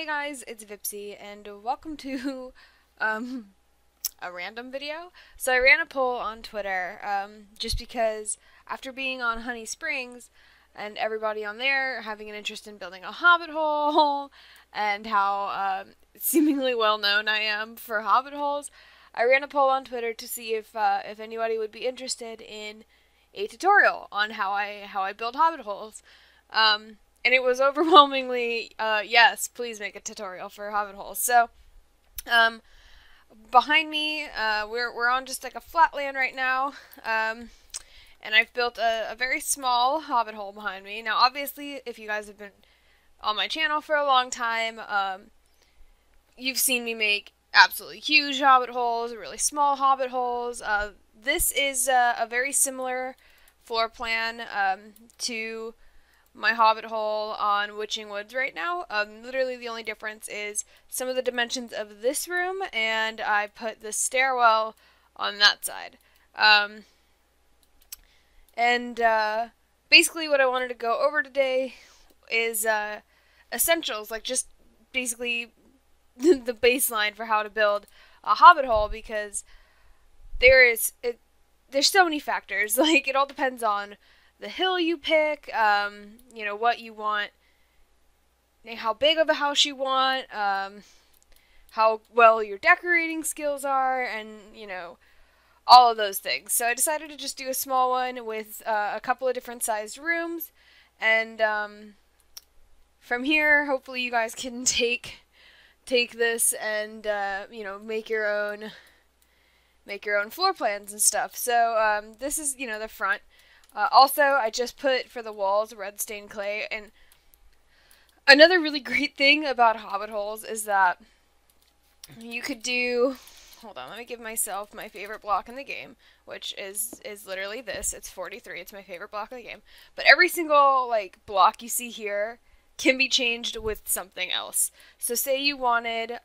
guys, it's Vipsie, and welcome to a random video. So I ran a poll on Twitter just because after being on Honey Springs and everybody on there having an interest in building a hobbit hole and how seemingly well known I am for hobbit holes, I ran a poll on Twitter to see if anybody would be interested in a tutorial on how I build hobbit holes. And it was overwhelmingly, yes, please make a tutorial for hobbit holes. So, behind me, we're on just like a flat land right now, and I've built a very small hobbit hole behind me. Now, obviously, if you guys have been on my channel for a long time, you've seen me make absolutely huge hobbit holes, really small hobbit holes. This is a very similar floor plan to my hobbit hole on Witching Woods right now. Literally the only difference is some of the dimensions of this room, and I put the stairwell on that side. Basically what I wanted to go over today is essentials, like just basically the baseline for how to build a hobbit hole, because there's so many factors. Like, it all depends on the hill you pick, you know, what you want, how big of a house you want, how well your decorating skills are, and, you know, all of those things. So I decided to just do a small one with a couple of different sized rooms, and from here, hopefully you guys can take this and, you know, make your own floor plans and stuff. So this is, you know, the front. Also, I just put for the walls red stained clay, and another really great thing about hobbit holes is that you could do, hold on, let me give myself my favorite block in the game, which is literally this. It's 43. It's my favorite block of the game. But every single, like, block you see here can be changed with something else. So say you wanted,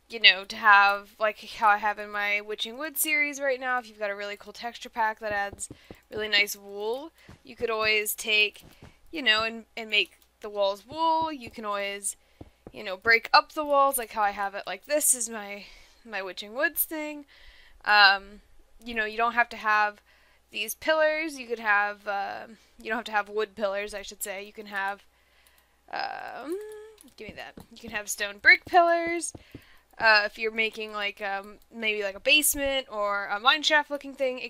you know, to have, like how I have in my Witching Woods series right now, if you've got a really cool texture pack that adds really nice wool, you could always take, you know, and make the walls wool. You can always, you know, break up the walls, like how I have it, like this is my Witching Woods thing. You know, you don't have to have these pillars. You could have, you don't have to have wood pillars, I should say. You can have, give me that. You can have stone brick pillars. If you're making like maybe like a basement or a mineshaft looking thing,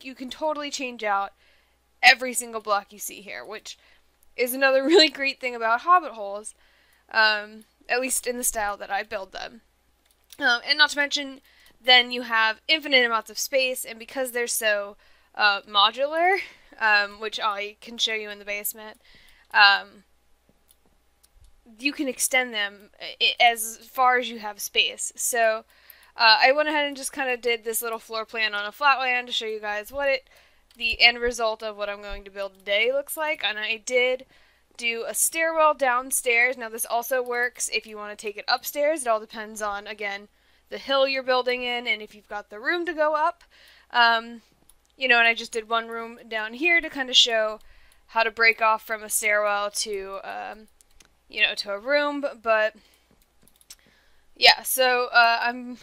you can totally change out every single block you see here, which is another really great thing about hobbit holes, at least in the style that I build them. And not to mention, then you have infinite amounts of space, and because they're so modular, which I can show you in the basement, you can extend them as far as you have space. So I went ahead and just kind of did this little floor plan on a flatland to show you guys what the end result of what I'm going to build today looks like. And I did do a stairwell downstairs. Now this also works if you want to take it upstairs. It all depends on, again, the hill you're building in and if you've got the room to go up. You know, and I just did one room down here to kind of show how to break off from a stairwell to you know, to a room. But yeah, so I'm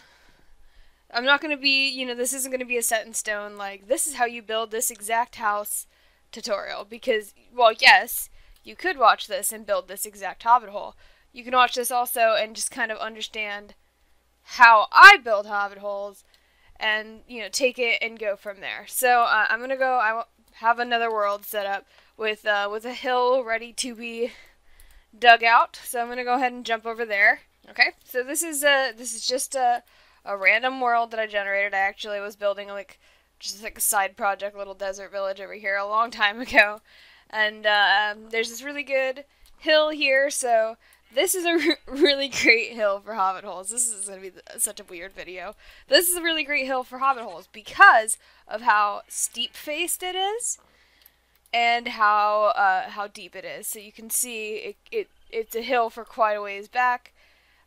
not going to be, you know, this isn't going to be a set in stone, like, this is how you build this exact house tutorial, because, well, yes, you could watch this and build this exact hobbit hole. You can watch this also and just kind of understand how I build hobbit holes and, you know, take it and go from there. So I'm going to go, I have another world set up with a hill ready to be dug out, so I'm gonna go ahead and jump over there. Okay, so this is just a random world that I generated. I actually was building just like a side project, little desert village over here a long time ago, and there's this really good hill here. So this is a really great hill for hobbit holes. This is gonna be such a weird video. This is a really great hill for hobbit holes because of how steep faced it is, and how deep it is. So you can see it's a hill for quite a ways back.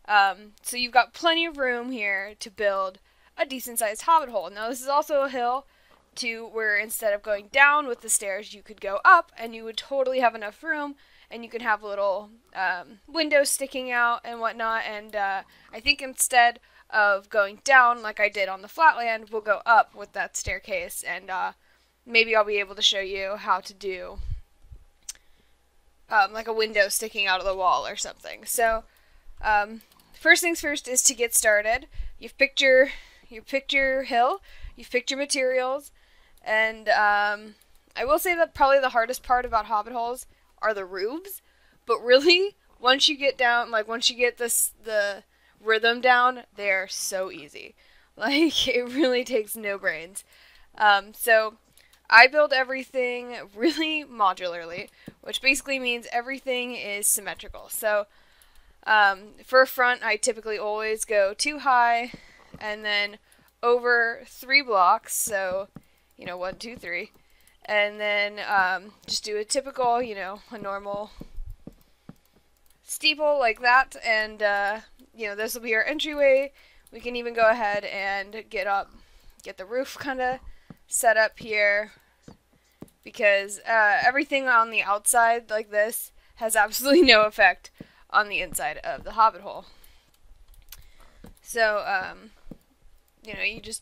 So you've got plenty of room here to build a decent sized hobbit hole. Now this is also a hill to where instead of going down with the stairs, you could go up, and you would totally have enough room and you can have little windows sticking out and whatnot. And I think instead of going down like I did on the flatland, we'll go up with that staircase, and maybe I'll be able to show you how to do like a window sticking out of the wall or something. So first things first is to get started. You've picked your hill, you've picked your materials, and I will say that probably the hardest part about hobbit holes are the roofs, but really, once you get down, like once you get the rhythm down, they're so easy. Like, it really takes no brains. So I build everything really modularly, which basically means everything is symmetrical. So for a front, I typically always go 2 high, and then over 3 blocks, so, 1, 2, 3, and then just do a typical, a normal steeple like that, and, this will be our entryway. We can even go ahead and get the roof kind of set up here, because everything on the outside like this has absolutely no effect on the inside of the hobbit hole. So, you just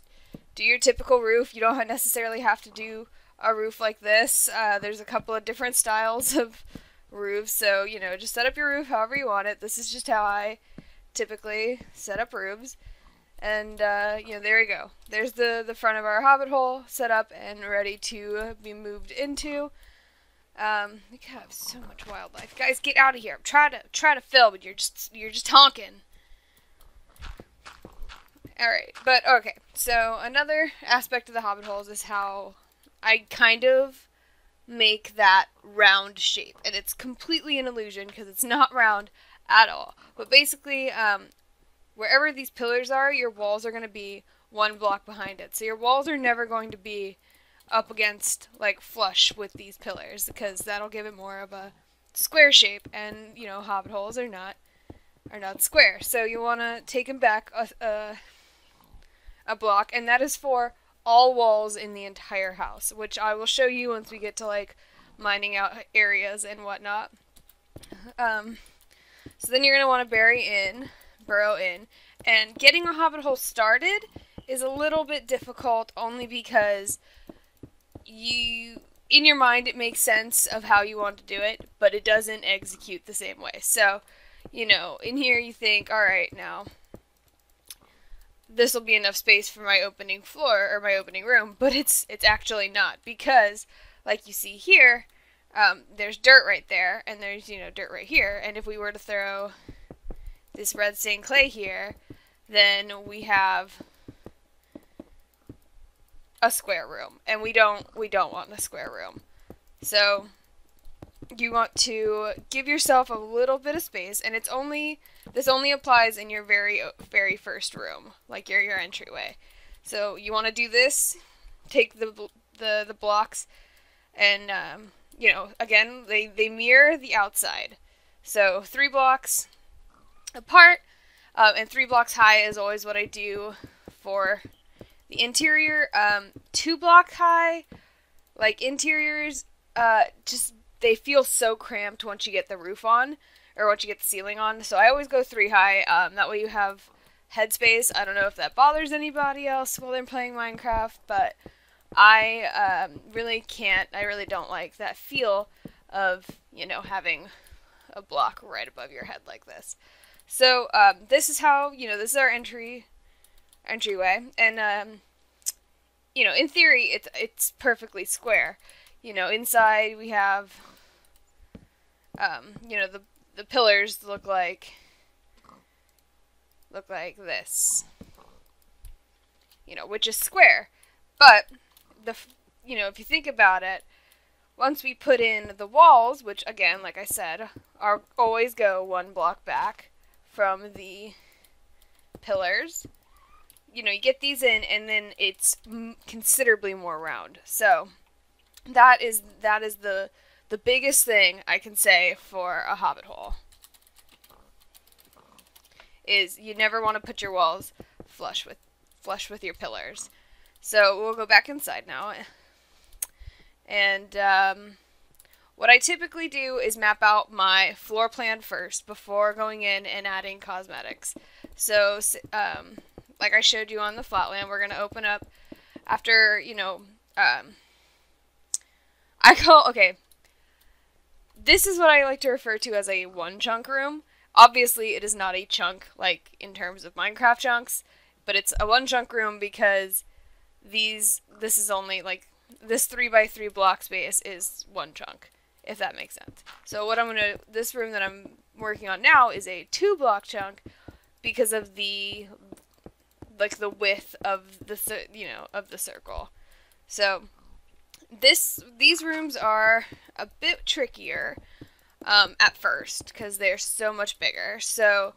do your typical roof. You don't necessarily have to do a roof like this. There's a couple of different styles of roofs, so, just set up your roof however you want it. This is just how I typically set up roofs. And, there we go. There's the front of our hobbit hole set up and ready to be moved into. We have so much wildlife. Guys, get out of here. I'm trying to film, but you're just honking. Alright, but okay. So another aspect of the hobbit holes is how I kind of make that round shape. And it's completely an illusion because it's not round at all. But basically, wherever these pillars are, your walls are going to be 1 block behind it. So your walls are never going to be up against, like, flush with these pillars, because that'll give it more of a square shape, and, hobbit holes are not square. So you want to take them back a block, and that is for all walls in the entire house, which I will show you once we get to, like, mining out areas and whatnot. So then you're going to want to burrow in, and getting a hobbit hole started is a little bit difficult, only because in your mind it makes sense of how you want to do it, but it doesn't execute the same way. So, in here you think, alright, now this will be enough space for my opening floor, or my opening room, but it's actually not, because, like you see here, there's dirt right there, and there's, dirt right here, and if we were to throw this red stained clay here, then we have a square room, and we don't want a square room. So you want to give yourself a little bit of space, and this only applies in your very first room, like your entryway. So you want to do this, take the blocks, and again, they mirror the outside. So 3 blocks apart, and 3 blocks high is always what I do for the interior. 2 block high, like, interiors, they feel so cramped once you get the roof on, or once you get the ceiling on, so I always go 3 high. That way you have headspace. I don't know if that bothers anybody else while they're playing Minecraft, but I really don't like that feel of, having a block right above your head like this. So, this is how, this is our entryway, and, in theory, it's perfectly square. Inside we have, the pillars look like this, which is square. But, if you think about it, once we put in the walls, which, again, like I said, always go 1 block back from the pillars, you get these in, and then it's considerably more round. So that is the biggest thing I can say for a hobbit hole, is you never want to put your walls flush with your pillars. So we'll go back inside now, and what I typically do is map out my floor plan first before going in and adding cosmetics. So, like I showed you on the flatland, we're going to open up after, okay, this is what I like to refer to as a one chunk room. Obviously, it is not a chunk, like, in terms of Minecraft chunks, but it's a one chunk room because this is only, like, this 3x3 block space is one chunk, if that makes sense. So this room that I'm working on now is a 2 block chunk because of the width of the circle. So these rooms are a bit trickier at first because they're so much bigger. So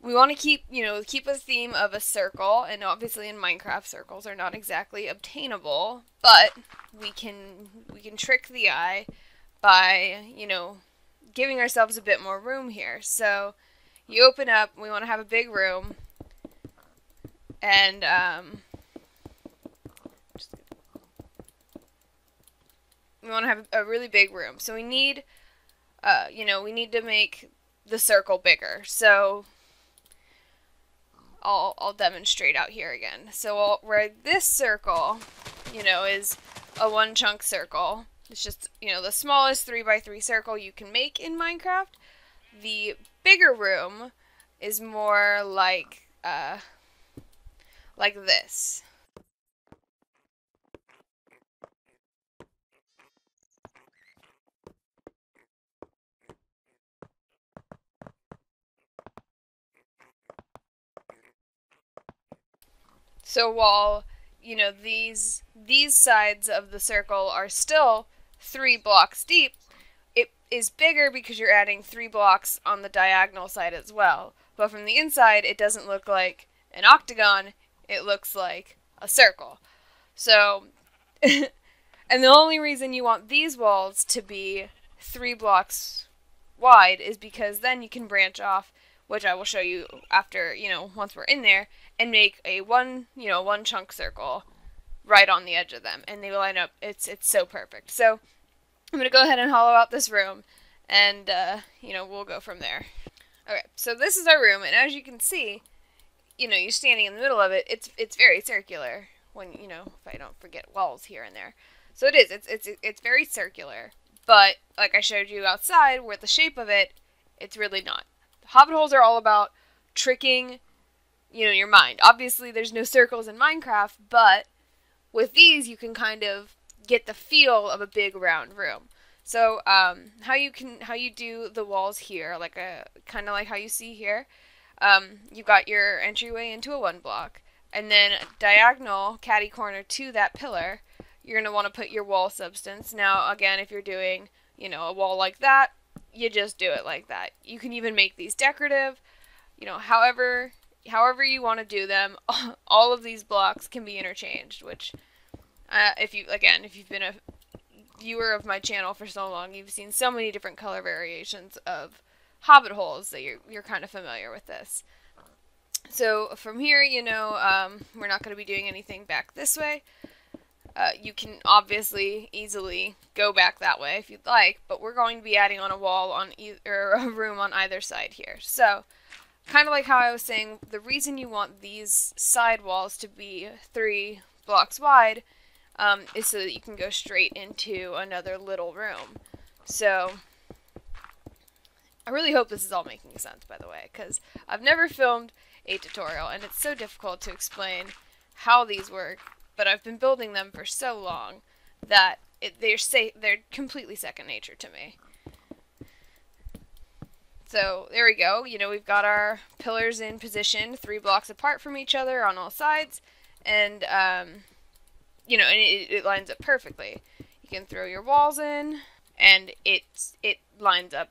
we want to keep a theme of a circle, and obviously in Minecraft circles are not exactly obtainable, but we can trick the eye by, giving ourselves a bit more room here. So you open up, we want to have a big room, and we want to have a really big room. So we need to make the circle bigger. So I'll demonstrate out here again. So where this circle, is a one chunk circle. It's just, the smallest 3x3 circle you can make in Minecraft. The bigger room is more like this. So while, these sides of the circle are still 3 blocks deep, it is bigger because you're adding 3 blocks on the diagonal side as well. But from the inside, it doesn't look like an octagon, it looks like a circle. So, and the only reason you want these walls to be 3 blocks wide is because then you can branch off, which I will show you after, once we're in there, and make a one chunk circle right on the edge of them, and they will line up. It's so perfect. So I'm gonna go ahead and hollow out this room, and we'll go from there. Okay, so this is our room, and as you can see, you're standing in the middle of it. It's very circular. When if I don't forget walls here and there, so it is. It's very circular. But like I showed you outside, where the shape of it, it's really not. Hobbit holes are all about tricking, your mind. Obviously, there's no circles in Minecraft, but with these, you can kind of get the feel of a big round room. So, how you do the walls here, kind of like how you see here. You've got your entryway into a 1 block, and then diagonal catty corner to that pillar, you're gonna want to put your wall substance. Now, again, if you're doing, a wall like that, you just do it like that. You can even make these decorative, however you want to do them. All of these blocks can be interchanged, which, if you've been a viewer of my channel for so long, you've seen so many different color variations of hobbit holes that you're kind of familiar with this. So from here, we're not going to be doing anything back this way. You can obviously easily go back that way if you'd like, but we're going to be adding on a wall on or a room on either side here. So, kind of like how I was saying, the reason you want these side walls to be 3 blocks wide is so that you can go straight into another little room. So, I really hope this is all making sense, by the way, because I've never filmed a tutorial, and it's so difficult to explain how these work, but I've been building them for so long that they're completely second nature to me. So there we go. We've got our pillars in position 3 blocks apart from each other on all sides, and and it lines up perfectly. You can throw your walls in, and it lines up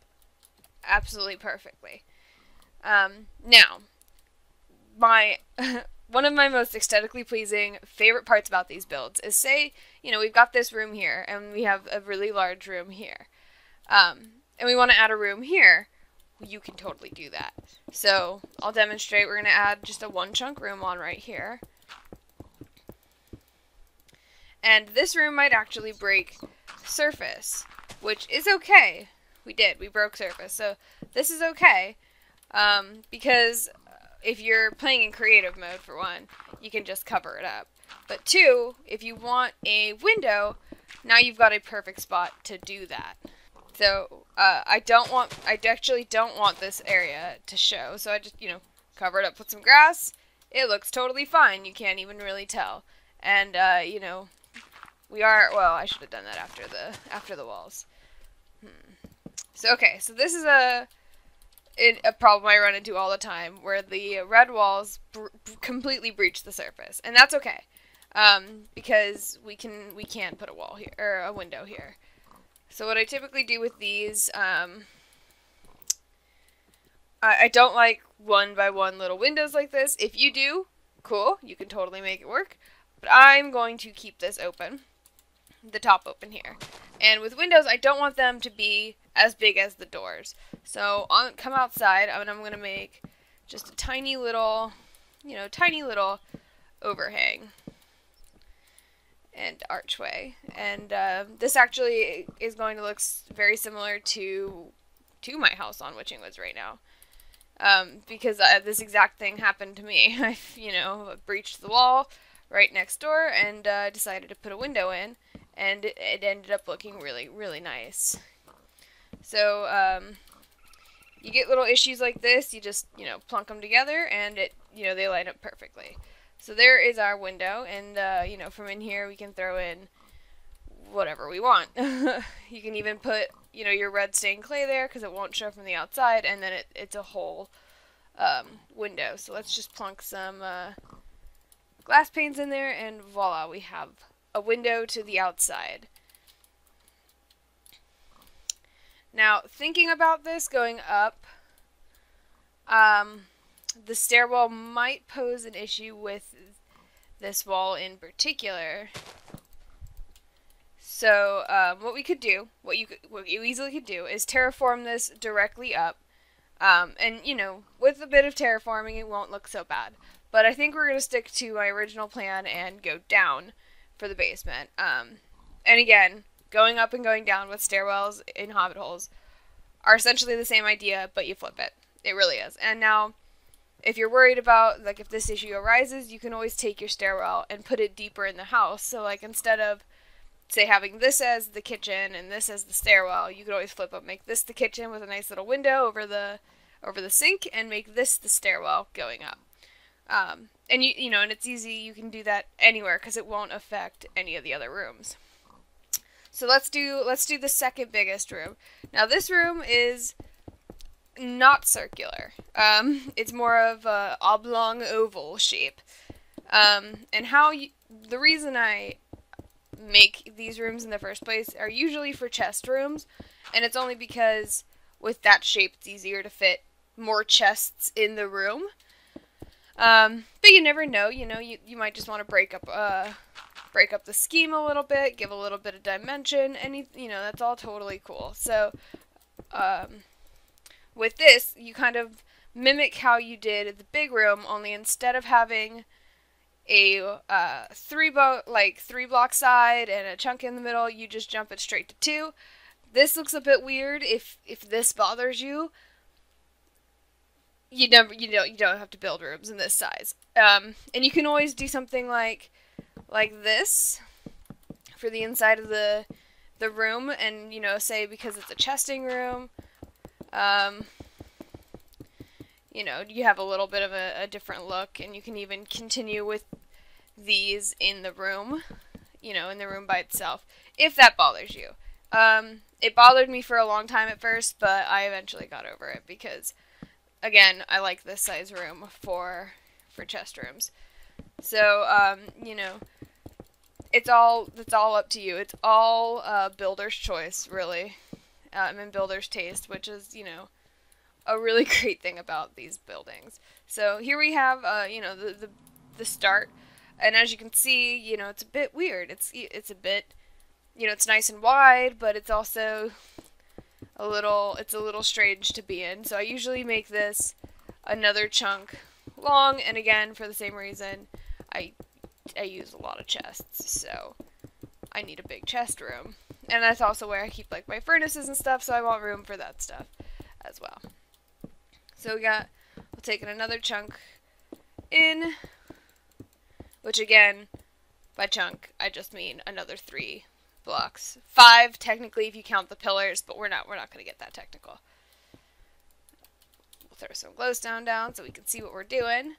absolutely perfectly. Now, one of my most aesthetically pleasing favorite parts about these builds is, say, we've got this room here, and we have a really large room here, and we want to add a room here. You can totally do that. So I'll demonstrate. We're going to add just a 1 chunk room on right here. And this room might actually break surface. which is okay. We broke surface, so this is okay, because if you're playing in creative mode, for one, you can just cover it up. But two, if you want a window, now you've got a perfect spot to do that. So, I actually don't want this area to show, so I just, cover it up with some grass. It looks totally fine, you can't even really tell. And, well, I should have done that after the walls. So, okay, so this is a problem I run into all the time, where the red walls completely breach the surface, and that's okay, because we can put a wall here, or a window here. So what I typically do with these, I don't like one-by-one little windows like this. If you do, cool, you can totally make it work, but I'm going to keep this open, the top open here. And with windows, I don't want them to be as big as the doors. So come outside, and I'm going to make just a tiny little overhang and archway. And this actually is going to look very similar to my house on Witching Woods right now. Because this exact thing happened to me. I, breached the wall right next door and decided to put a window in, and it ended up looking really, really nice. So, you get little issues like this, you just, plunk them together, and they line up perfectly. So there is our window, and, from in here we can throw in whatever we want. You can even put, your red stained clay there, because it won't show from the outside, and then it's a whole window. So let's just plunk some glass panes in there, and voila, we have a window to the outside. Now, thinking about this going up, the stairwell might pose an issue with this wall in particular. So, what you easily could do is terraform this directly up. And, with a bit of terraforming, it won't look so bad. But I think we're going to stick to my original plan and go down for the basement. And again, going up and going down with stairwells in hobbit holes are essentially the same idea, but you flip it. It really is. And now, if you're worried about, if this issue arises, you can always take your stairwell and put it deeper in the house. So, instead of, say, having this as the kitchen and this as the stairwell, you could always flip up, make this the kitchen with a nice little window over the sink, and make this the stairwell going up. And and it's easy, you can do that anywhere because it won't affect any of the other rooms. So let's do the second biggest room. Now this room is not circular. It's more of a oblong oval shape. And the reason I make these rooms in the first place are usually for chest rooms, and it's only because with that shape it's easier to fit more chests in the room. But you never know, you might just want to break up the scheme a little bit, give a little bit of dimension, and that's all totally cool. So, with this, you kind of mimic how you did the big room, only instead of having a 3-block side and a chunk in the middle, you just jump it straight to 2. This looks a bit weird. If this bothers you, you don't have to build rooms in this size. And you can always do something like this for the inside of the room, and say because it's a chesting room, you have a little bit of a different look, and you can even continue with these in the room, in the room by itself, if that bothers you. It bothered me for a long time at first, but I eventually got over it because, again, I like this size room for chest rooms. So, it's all up to you. It's all builder's choice, really, and builder's taste, which is, a really great thing about these buildings. So here we have, the start, and as you can see, it's a bit weird. It's a bit, it's nice and wide, but it's also a little strange to be in. So I usually make this another chunk long, and again, for the same reason, I use a lot of chests, so I need a big chest room. And that's also where I keep like my furnaces and stuff, so I want room for that stuff as well. So we'll take another chunk in, which again, by chunk, I just mean another 3 blocks. 5 technically if you count the pillars, but we're not going to get that technical. We'll throw some glowstone down so we can see what we're doing.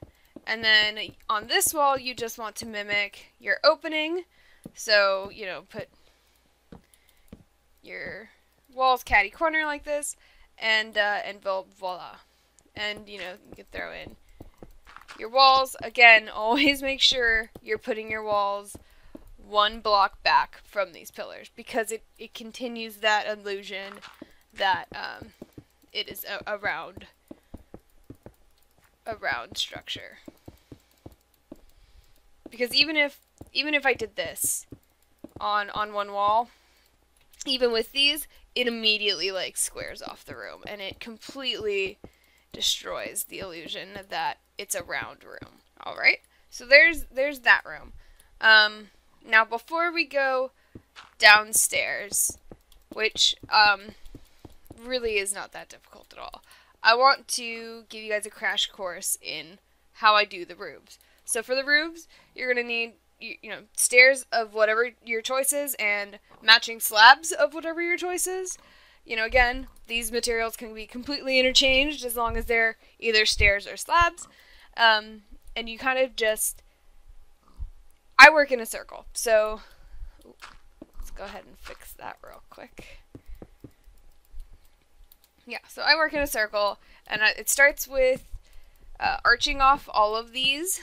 And then on this wall, you just want to mimic your opening. So, you know, put your walls catty corner like this, and voila. And, you know, you can throw in your walls. Again, always make sure you're putting your walls 1 block back from these pillars, because it continues that illusion that it is a round structure. Because even if I did this on one wall, even with these, it immediately like squares off the room, and it completely destroys the illusion that it's a round room. Alright, so there's that room. Now before we go downstairs, which really is not that difficult at all, I want to give you guys a crash course in how I do the roofs. So for the roofs, you're going to need you know, stairs of whatever your choice is, and matching slabs of whatever your choice is. You know, again, these materials can be completely interchanged as long as they're either stairs or slabs. And you kind of just, I work in a circle, so let's go ahead and fix that real quick. Yeah, so I work in a circle, and it starts with arching off all of these.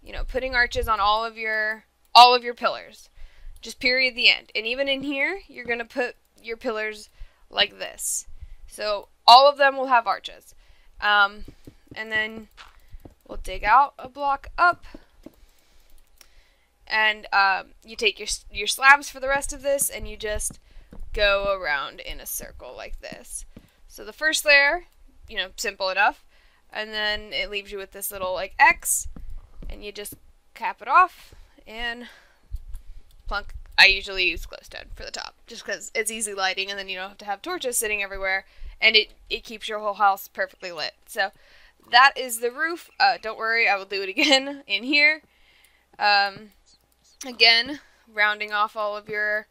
You know, putting arches on all of your pillars. Just period, the end. And even in here, you're going to put your pillars like this. So all of them will have arches. And then we'll dig out a block up. And you take your slabs for the rest of this, and you just go around in a circle like this. So the first layer, you know, simple enough. And then it leaves you with this little like X. And you just cap it off and plunk. I usually use glowstone for the top, just because it's easy lighting, and then you don't have to have torches sitting everywhere, and it keeps your whole house perfectly lit. So that is the roof. Don't worry, I will do it again in here. Again, rounding off all of your,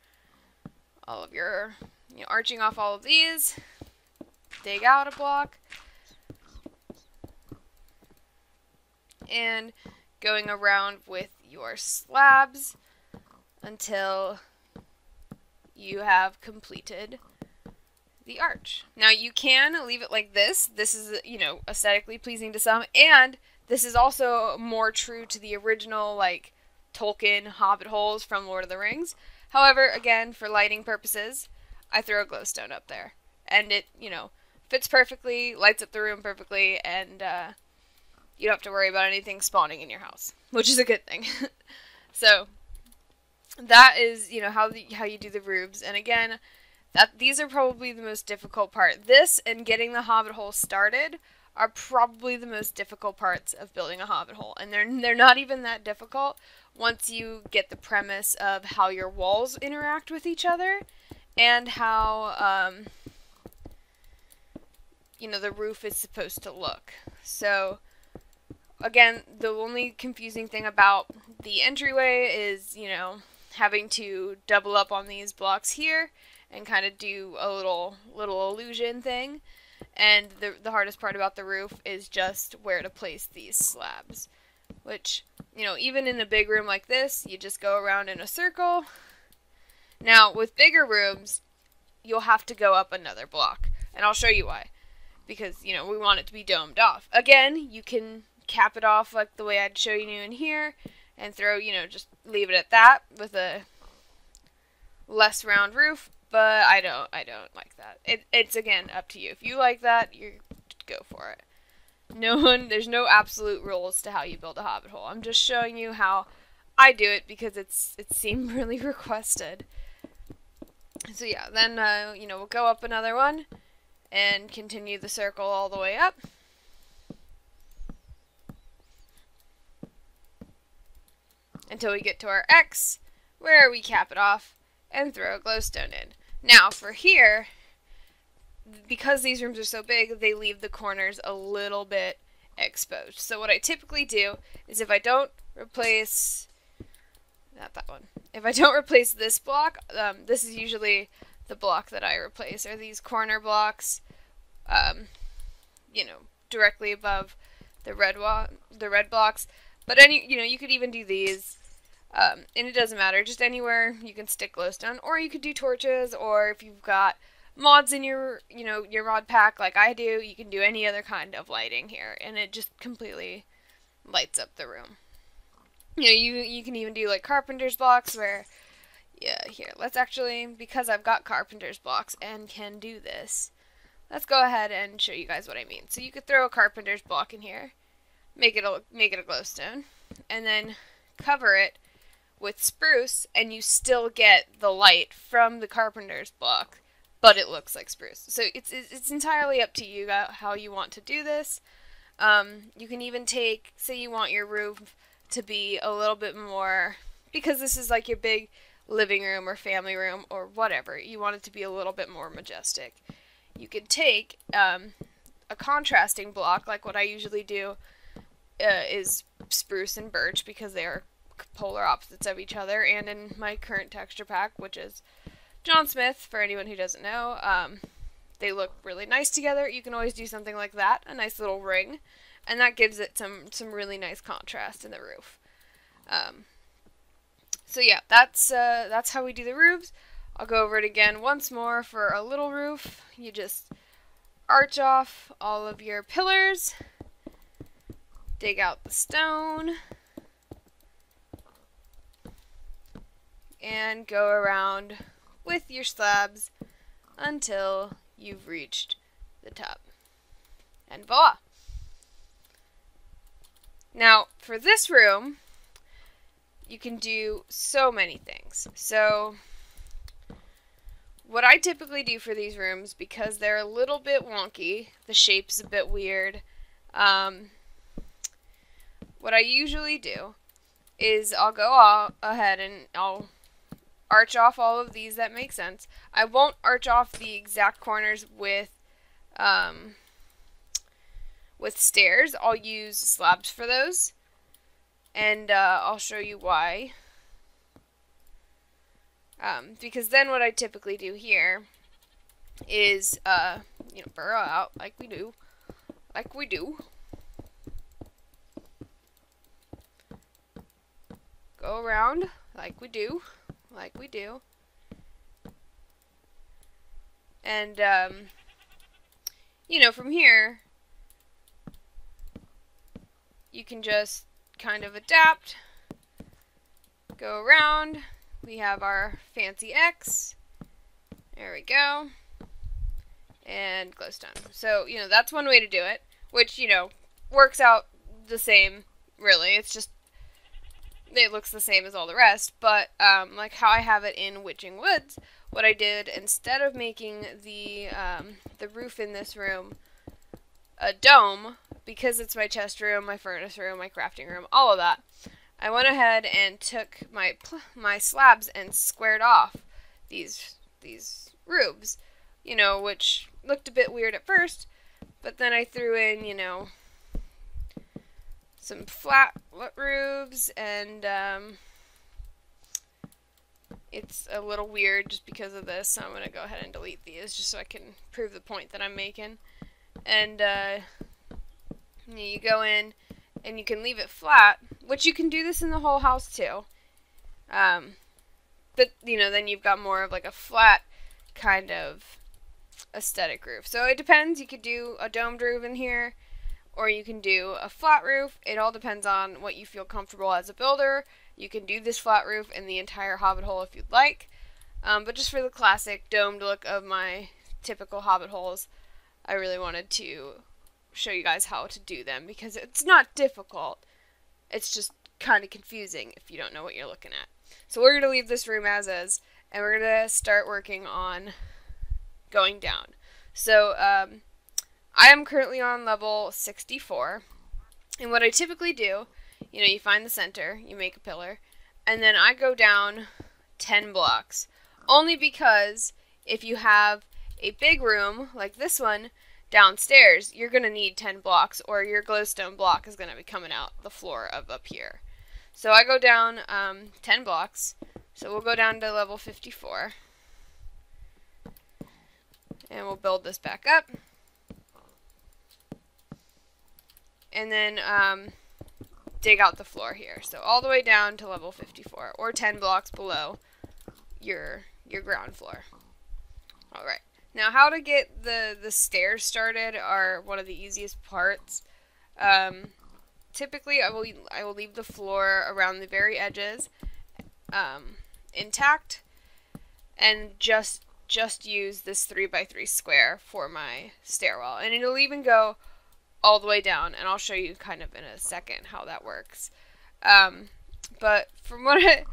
you know, arching off all of these. Dig out a block. And going around with your slabs until you have completed the arch. Now you can leave it like this. This is, you know, aesthetically pleasing to some, and this is also more true to the original, like, Tolkien Hobbit holes from Lord of the Rings. However, again, for lighting purposes, I throw a glowstone up there. And it, you know, fits perfectly, lights up the room perfectly, and you don't have to worry about anything spawning in your house, which is a good thing. So that is, you know, how you do the roofs. And again, these are probably the most difficult part. This and getting the Hobbit hole started are probably the most difficult parts of building a Hobbit hole, and they're not even that difficult once you get the premise of how your walls interact with each other and how you know, the roof is supposed to look. So again, the only confusing thing about the entryway is, you know, having to double up on these blocks here and kind of do a little illusion thing. And the hardest part about the roof is just where to place these slabs. Which, you know, even in a big room like this, you just go around in a circle. Now, with bigger rooms, you'll have to go up another block. And I'll show you why. Because, you know, we want it to be domed off. Again, you can cap it off like the way I'd show you in here, and throw, you know, just leave it at that with a less round roof, but I don't like that. It's again up to you. If you like that, you go for it. There's no absolute rules to how you build a Hobbit hole. I'm just showing you how I do it because it seemed really requested. So yeah, then you know, we'll go up another one and continue the circle all the way up. Until we get to our X, where we cap it off, and throw a glowstone in. Now, for here, because these rooms are so big, they leave the corners a little bit exposed. So what I typically do is if I don't replace, not that one, if I don't replace this block, this is usually the block that I replace, are these corner blocks, you know, directly above the red blocks. But you could even do these, and it doesn't matter, just anywhere you can stick glowstone, or you could do torches, or if you've got mods in your mod pack like I do, you can do any other kind of lighting here, and it just completely lights up the room. You can even do like carpenter's blocks where, yeah, here, let's actually, because I've got carpenter's blocks and can do this, let's go ahead and show you guys what I mean. So you could throw a carpenter's block in here, make it a glowstone, and then cover it with spruce, and you still get the light from the carpenter's block, but it looks like spruce. So it's entirely up to you how you want to do this. You can even take, say you want your roof to be a little bit more, because this is like your big living room or family room or whatever, you want it to be a little bit more majestic. You could take a contrasting block, like what I usually do is spruce and birch, because they are polar opposites of each other, and in my current texture pack, which is John Smith, for anyone who doesn't know, they look really nice together. You can always do something like that, a nice little ring, and that gives it some really nice contrast in the roof. So yeah, that's how we do the roofs. I'll go over it again once more. For a little roof, you just arch off all of your pillars, dig out the stone, and go around with your slabs until you've reached the top. And voila! Now, for this room, you can do so many things. So, what I typically do for these rooms, because they're a little bit wonky, the shape's a bit weird, what I usually do is I'll go ahead and I'll arch off all of these that make sense. I won't arch off the exact corners with stairs. I'll use slabs for those, and I'll show you why. Because then what I typically do here is, burrow out like we do. Go around like we do. And, from here, you can just kind of adapt, go around. We have our fancy X. There we go. And glowstone. So, that's one way to do it, which, works out the same, really. It's just, it looks the same as all the rest, but, like how I have it in Witching Woods, what I did, instead of making the roof in this room a dome, because it's my chest room, my furnace room, my crafting room, all of that, I went ahead and took my slabs and squared off these roofs, which looked a bit weird at first, but then I threw in, some flat roofs, and it's a little weird just because of this, so I'm going to go ahead and delete these just so I can prove the point that I'm making. And you go in and you can leave it flat, which you can do this in the whole house too. But, then you've got more of like a flat kind of aesthetic roof. So it depends. You could do a domed roof in here, or you can do a flat roof. It all depends on what you feel comfortable as a builder. You can do this flat roof in the entire Hobbit Hole if you'd like. But just for the classic domed look of my typical Hobbit Holes, I really wanted to show you guys how to do them, because it's not difficult. It's just kind of confusing if you don't know what you're looking at. So we're going to leave this room as is, and we're going to start working on going down. So I am currently on level 64, and what I typically do, you find the center, you make a pillar, and then I go down 10 blocks Only because if you have a big room like this one downstairs, you're going to need 10 blocks, or your glowstone block is going to be coming out the floor of up here. So I go down 10 blocks. So we'll go down to level 54. And we'll build this back up. And then dig out the floor here. So all the way down to level 54, or 10 blocks below your ground floor. Alright. Now how to get the stairs started are one of the easiest parts. Typically I will leave the floor around the very edges intact, and just use this 3x3 square for my stairwell. And it'll even go all the way down, and I'll show you kind of in a second how that works. But from what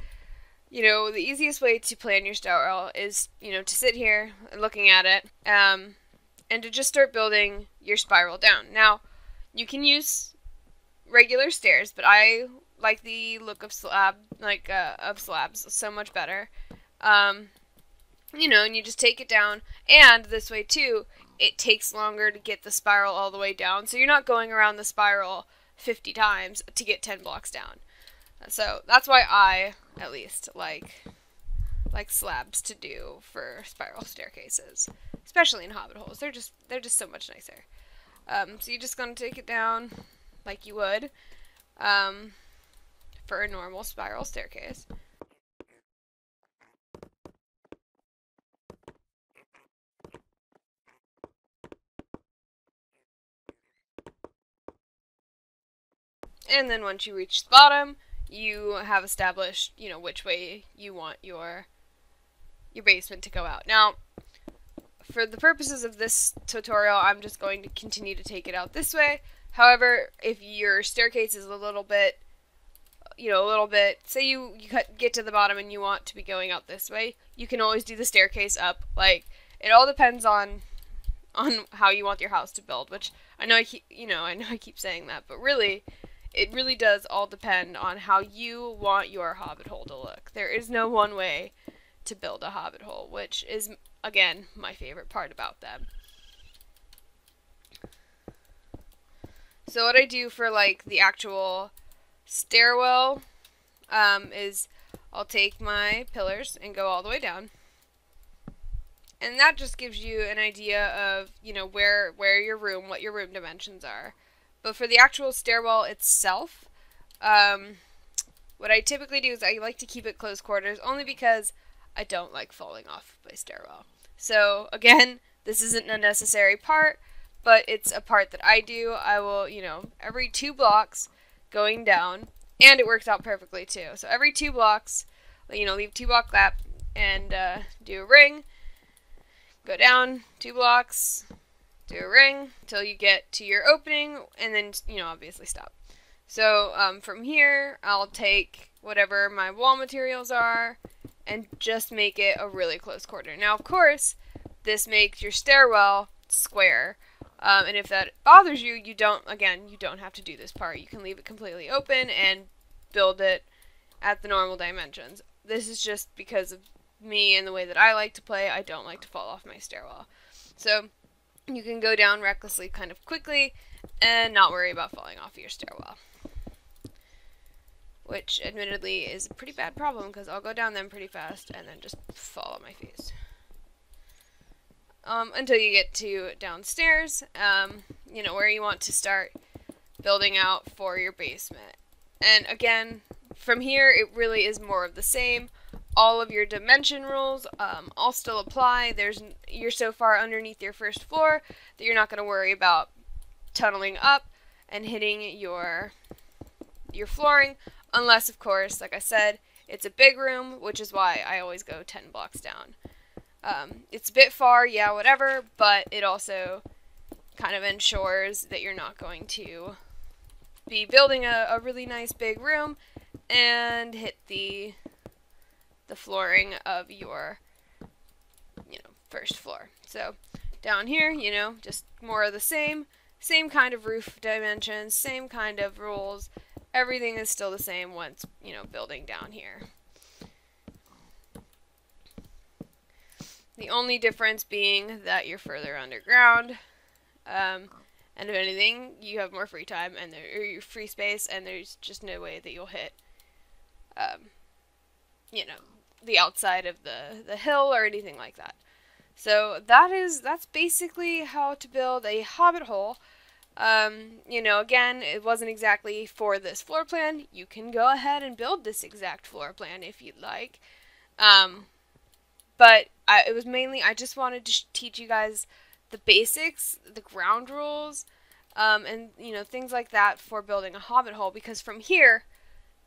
the easiest way to plan your stairwell is, to sit here looking at it, and to just start building your spiral down. Now, you can use regular stairs, but I like the look of slabs so much better. And you just take it down, and this way too, it takes longer to get the spiral all the way down, so you're not going around the spiral 50 times to get 10 blocks down. So that's why I, at least, like slabs to do for spiral staircases, especially in hobbit holes. They're just so much nicer. So you're just gonna take it down like you would for a normal spiral staircase. And then once you reach the bottom, you have established, which way you want your basement to go out. Now, for the purposes of this tutorial, I'm just going to continue to take it out this way. However, if your staircase is a little bit, say you get to the bottom and you want to be going out this way, you can always do the staircase up. Like, it all depends on how you want your house to build, which I know I keep saying that, but really, it really does all depend on how you want your hobbit hole to look. There is no one way to build a hobbit hole, which is, again, my favorite part about them. So what I do for, the actual stairwell is I'll take my pillars and go all the way down. And that just gives you an idea of, what your room dimensions are. But for the actual stairwell itself, what I typically do is I like to keep it close quarters, only because I don't like falling off my stairwell. So, again, this isn't a necessary part, but it's a part that I do. I will, every 2 blocks going down, and it works out perfectly too. So every 2 blocks, leave 2 block gap, and do a ring, go down 2 blocks, do a ring till you get to your opening, and then, obviously stop. So from here, I'll take whatever my wall materials are and just make it a really close quarter. Now, of course, this makes your stairwell square, and if that bothers you, you don't have to do this part. You can leave it completely open and build it at the normal dimensions. This is just because of me and the way that I like to play. I don't like to fall off my stairwell. So you can go down recklessly kind of quickly and not worry about falling off your stairwell. Which, admittedly, is a pretty bad problem, because I'll go down them pretty fast and then just fall on my face. Until you get to downstairs, where you want to start building out for your basement. And again, from here, it really is more of the same. All of your dimension rules all still apply. You're so far underneath your first floor that you're not going to worry about tunneling up and hitting your flooring, unless, of course, like I said, it's a big room, which is why I always go 10 blocks down. It's a bit far, yeah, whatever, but it also kind of ensures that you're not going to be building a really nice big room and hit the flooring of your, first floor. So down here, just more of the same kind of roof dimensions, same kind of rules. Everything is still the same once, building down here. The only difference being that you're further underground, and if anything, you have more free time and or free space, and there's just no way that you'll hit, you know, the outside of the hill or anything like that. So that's basically how to build a hobbit hole. You know, again, it wasn't exactly for this floor plan. You can go ahead and build this exact floor plan if you'd like. But it was mainly, I just wanted to teach you guys the basics, the ground rules, and, you know, things like that for building a hobbit hole, because from here,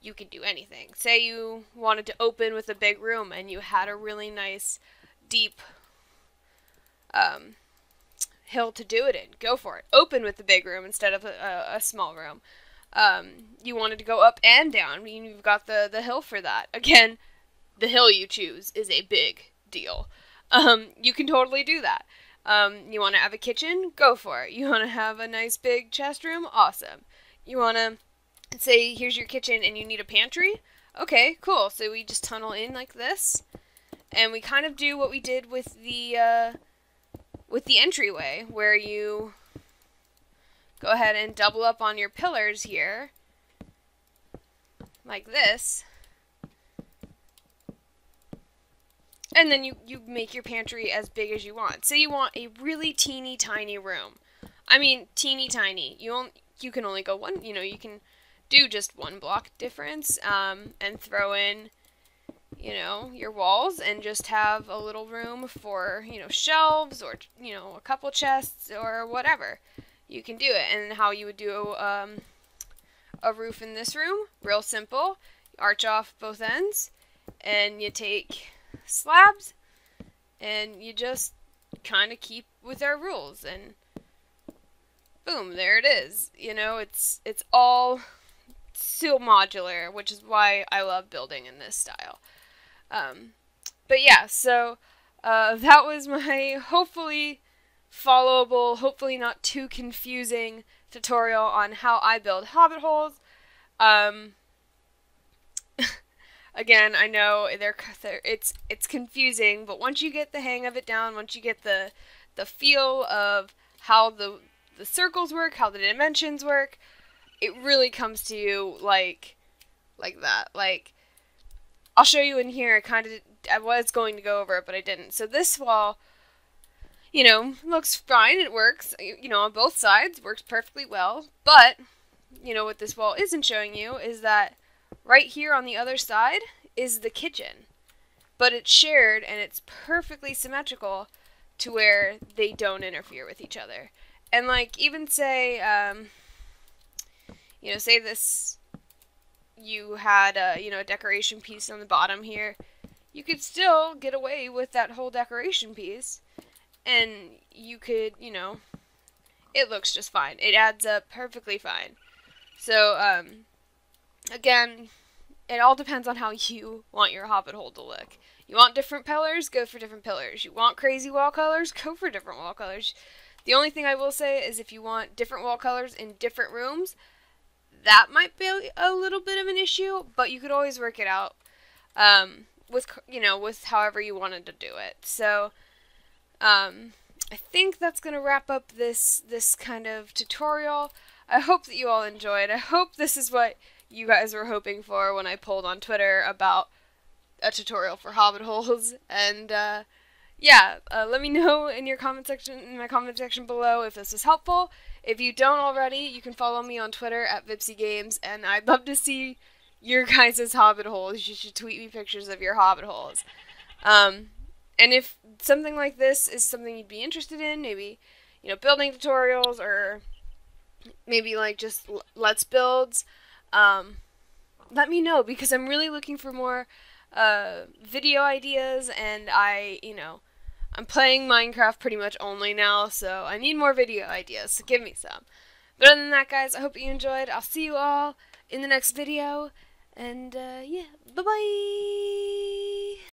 you can do anything. Say you wanted to open with a big room and you had a really nice, deep, hill to do it in. Go for it. Open with the big room instead of a small room. You wanted to go up and down. You've got the hill for that. Again, the hill you choose is a big deal. You can totally do that. You want to have a kitchen? Go for it. You want to have a nice big chest room? Awesome. You want to say, here's your kitchen and you need a pantry? Okay, cool. So we just tunnel in like this. And we kind of do what we did with the entryway, where you go ahead and double up on your pillars here, like this. And then you make your pantry as big as you want. Say you want a really teeny tiny room. I mean, teeny tiny. You can only go one, you know, you can do just one block difference, and throw in, you know, your walls and just have a little room for, you know, shelves or, you know, a couple chests or whatever. You can do it. And how you would do a roof in this room, real simple. You arch off both ends and you take slabs and you just kind of keep with our rules, and boom, there it is. You know, it's all so modular, which is why I love building in this style. But yeah, so that was my hopefully followable, hopefully not too confusing tutorial on how I build hobbit holes. Again, I know it's confusing, but once you get the hang of it down, once you get the feel of how the circles work, how the dimensions work, it really comes to you like that. Like, I'll show you in here. I was going to go over it, but I didn't. So this wall, you know, looks fine. It works, you know, on both sides. Works perfectly well. But, you know, what this wall isn't showing you is that right here on the other side is the kitchen. But it's shared, and it's perfectly symmetrical to where they don't interfere with each other. And, like, even say, you know, say this, you had you know, a decoration piece on the bottom here. You could still get away with that whole decoration piece, and you could, you know, it looks just fine. It adds up perfectly fine. So, again, it all depends on how you want your hobbit hole to look. You want different pillars? Go for different pillars. You want crazy wall colors? Go for different wall colors. The only thing I will say is if you want different wall colors in different rooms, that might be a little bit of an issue, but you could always work it out, with, you know, with however you wanted to do it. So, I think that's going to wrap up this kind of tutorial. I hope that you all enjoyed. I hope this is what you guys were hoping for when I polled on Twitter about a tutorial for hobbit holes. And, yeah, let me know in my comment section below if this was helpful. If you don't already, you can follow me on Twitter at Vipsie-Games, and I'd love to see your guys' hobbit holes. You should tweet me pictures of your hobbit holes. And if something like this is something you'd be interested in, maybe, you know, building tutorials, or maybe like just let's builds, let me know, because I'm really looking for more video ideas, and you know, I'm playing Minecraft pretty much only now, so I need more video ideas, so give me some. But other than that, guys, I hope you enjoyed. I'll see you all in the next video, and yeah, bye-bye!